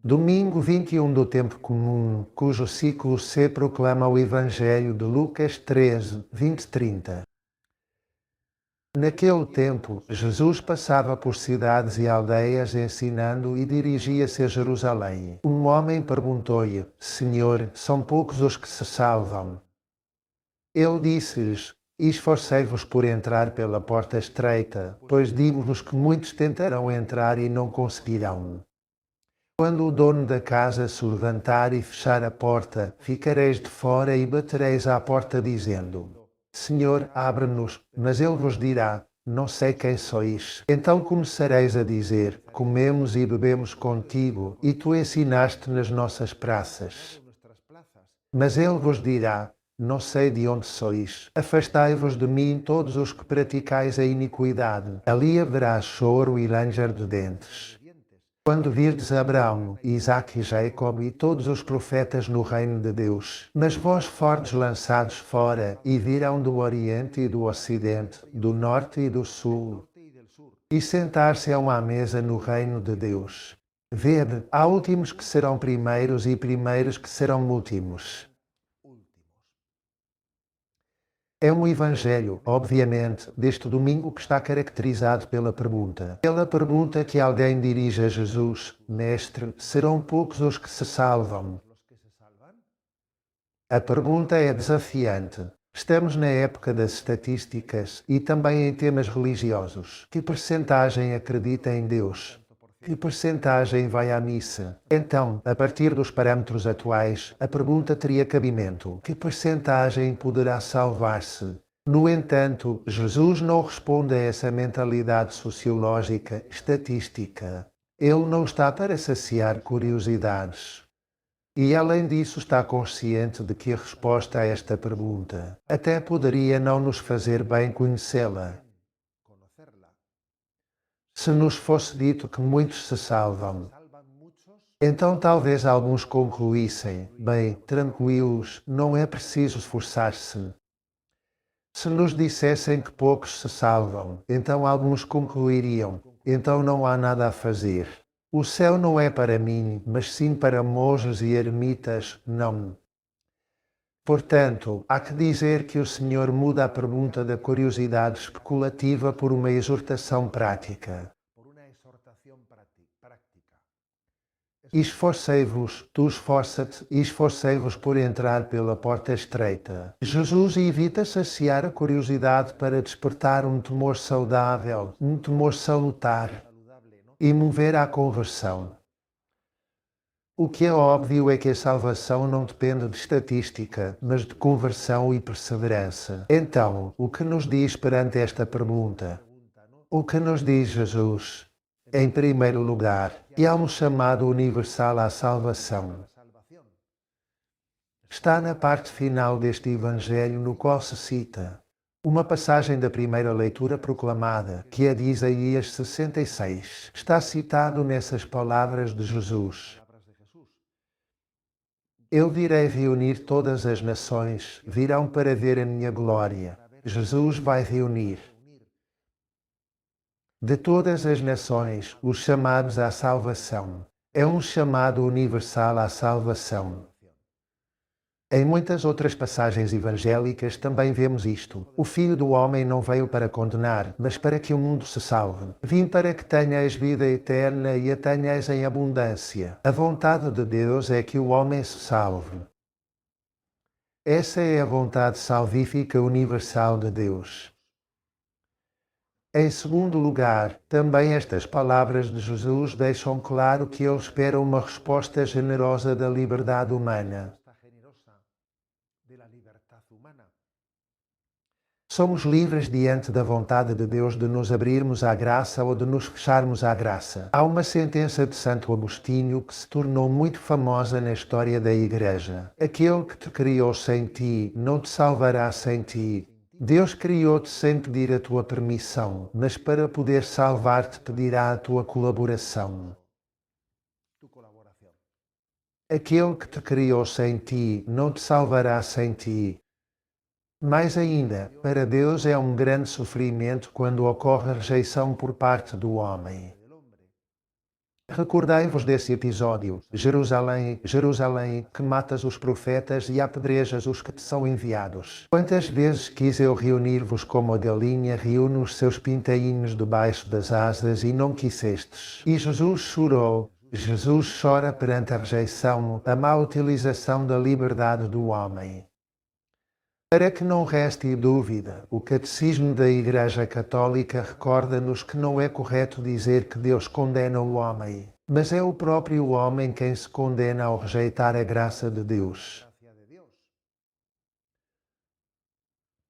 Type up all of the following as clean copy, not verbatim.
Domingo 21 do Tempo Comum, cujo ciclo C proclama o Evangelho de Lucas 13, 20-30. Naquele tempo, Jesus passava por cidades e aldeias ensinando e dirigia-se a Jerusalém. Um homem perguntou-lhe: Senhor, são poucos os que se salvam? Ele disse-lhes: Esforcei-vos por entrar pela porta estreita, pois digo-vos que muitos tentarão entrar e não conseguirão. Quando o dono da casa se levantar e fechar a porta, ficareis de fora e batereis à porta dizendo: Senhor, abre-nos, mas ele vos dirá: Não sei quem sois. Então começareis a dizer: Comemos e bebemos contigo, e tu ensinaste nas nossas praças. Mas ele vos dirá: Não sei de onde sois. Afastai-vos de mim todos os que praticais a iniquidade. Ali haverá choro e ranger de dentes. Quando virdes Abraão, Isaque e Jacob e todos os profetas no reino de Deus, mas vós fortes lançados fora, e virão do Oriente e do Ocidente, do Norte e do Sul, e sentar-se-ão à mesa no reino de Deus. Vede, há últimos que serão primeiros e primeiros que serão últimos. É um evangelho, obviamente, deste domingo que está caracterizado pela pergunta. Pela pergunta que alguém dirige a Jesus: Mestre, serão poucos os que se salvam? A pergunta é desafiante. Estamos na época das estatísticas e também em temas religiosos. Que percentagem acredita em Deus? Que percentagem vai à missa? Então, a partir dos parâmetros atuais, a pergunta teria cabimento: que percentagem poderá salvar-se? No entanto, Jesus não responde a essa mentalidade sociológica, estatística. Ele não está para saciar curiosidades. E além disso está consciente de que a resposta a esta pergunta até poderia não nos fazer bem conhecê-la. Se nos fosse dito que muitos se salvam, então talvez alguns concluíssem: bem, tranquilos, não é preciso esforçar-se. Se nos dissessem que poucos se salvam, então alguns concluiriam: então não há nada a fazer. O céu não é para mim, mas sim para monges e ermitas, não. Portanto, há que dizer que o Senhor muda a pergunta da curiosidade especulativa por uma exortação prática. Esforcei-vos, tu esforça-te, e esforcei-vos por entrar pela porta estreita. Jesus evita saciar a curiosidade para despertar um temor saudável, um temor salutar, e mover à conversão. O que é óbvio é que a salvação não depende de estatística, mas de conversão e perseverança. Então, o que nos diz perante esta pergunta? O que nos diz Jesus? Em primeiro lugar, que há um chamado universal à salvação. Está na parte final deste Evangelho, no qual se cita uma passagem da primeira leitura proclamada, que é de Isaías 66. Está citado nessas palavras de Jesus: Eu direi reunir todas as nações, virão para ver a minha glória. Jesus vai reunir de todas as nações os chamados à salvação. É um chamado universal à salvação. Em muitas outras passagens evangélicas também vemos isto. O Filho do Homem não veio para condenar, mas para que o mundo se salve. Vim para que tenhas vida eterna e a tenhas em abundância. A vontade de Deus é que o homem se salve. Essa é a vontade salvífica universal de Deus. Em segundo lugar, também estas palavras de Jesus deixam claro que ele espera uma resposta generosa da liberdade humana. Somos livres diante da vontade de Deus de nos abrirmos à graça ou de nos fecharmos à graça. Há uma sentença de Santo Agostinho que se tornou muito famosa na história da Igreja: aquele que te criou sem ti, não te salvará sem ti. Deus criou-te sem pedir a tua permissão, mas para poder salvar-te pedirá a tua colaboração. Aquele que te criou sem ti, não te salvará sem ti. Mais ainda, para Deus é um grande sofrimento quando ocorre a rejeição por parte do homem. Recordai-vos desse episódio. Jerusalém, Jerusalém, que matas os profetas e apedrejas os que te são enviados. Quantas vezes quis eu reunir-vos como a galinha reúne os seus pintainhos debaixo das asas e não quisestes. E Jesus chorou. Jesus chora perante a rejeição, a má utilização da liberdade do homem. Para que não reste dúvida, o Catecismo da Igreja Católica recorda-nos que não é correto dizer que Deus condena o homem, mas é o próprio homem quem se condena ao rejeitar a graça de Deus.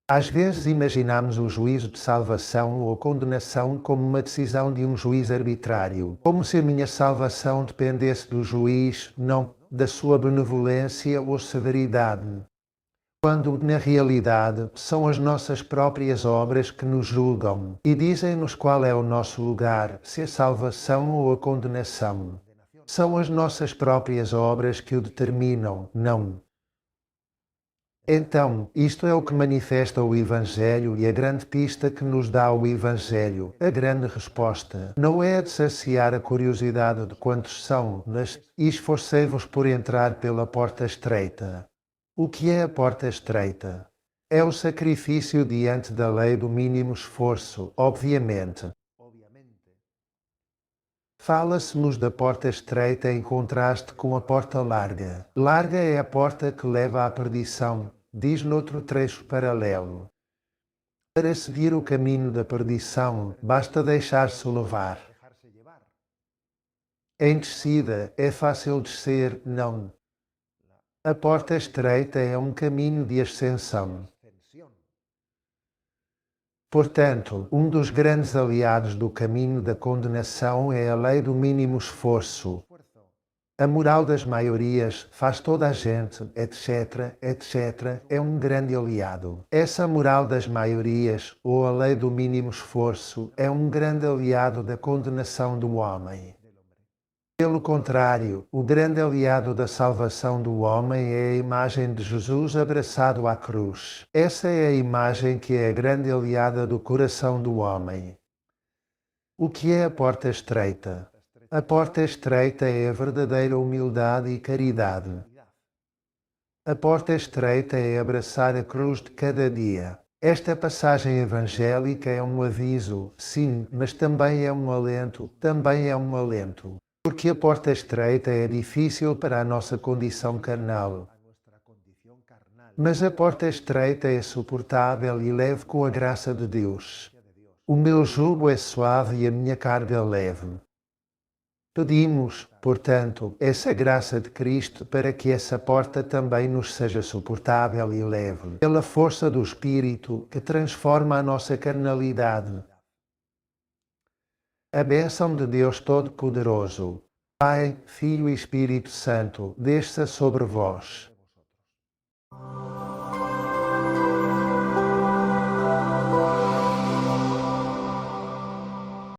Às vezes imaginamos o juízo de salvação ou condenação como uma decisão de um juiz arbitrário, como se a minha salvação dependesse do juiz, não da sua benevolência ou severidade. Quando, na realidade, são as nossas próprias obras que nos julgam e dizem-nos qual é o nosso lugar, se a salvação ou a condenação. São as nossas próprias obras que o determinam, não. Então, isto é o que manifesta o Evangelho e a grande pista que nos dá o Evangelho, a grande resposta. Não é a de saciar a curiosidade de quantos são, mas esforcei-vos por entrar pela porta estreita. O que é a porta estreita? É o sacrifício diante da lei do mínimo esforço, obviamente. Fala-se-nos da porta estreita em contraste com a porta larga. Larga é a porta que leva à perdição, diz noutro trecho paralelo. Para seguir o caminho da perdição, basta deixar-se levar. Em descida, é fácil descer, não. A porta estreita é um caminho de ascensão. Portanto, um dos grandes aliados do caminho da condenação é a lei do mínimo esforço. A moral das maiorias faz toda a gente, etc., etc., é um grande aliado. Essa moral das maiorias, ou a lei do mínimo esforço, é um grande aliado da condenação do homem. Pelo contrário, o grande aliado da salvação do homem é a imagem de Jesus abraçado à cruz. Essa é a imagem que é a grande aliada do coração do homem. O que é a porta estreita? A porta estreita é a verdadeira humildade e caridade. A porta estreita é abraçar a cruz de cada dia. Esta passagem evangélica é um aviso, sim, mas também é um alento, Porque a porta estreita é difícil para a nossa condição carnal. Mas a porta estreita é suportável e leve com a graça de Deus. O meu jugo é suave e a minha carga leve. Pedimos, portanto, essa graça de Cristo para que essa porta também nos seja suportável e leve, pela força do Espírito que transforma a nossa carnalidade. A bênção de Deus Todo-Poderoso, Pai, Filho e Espírito Santo, desça sobre vós.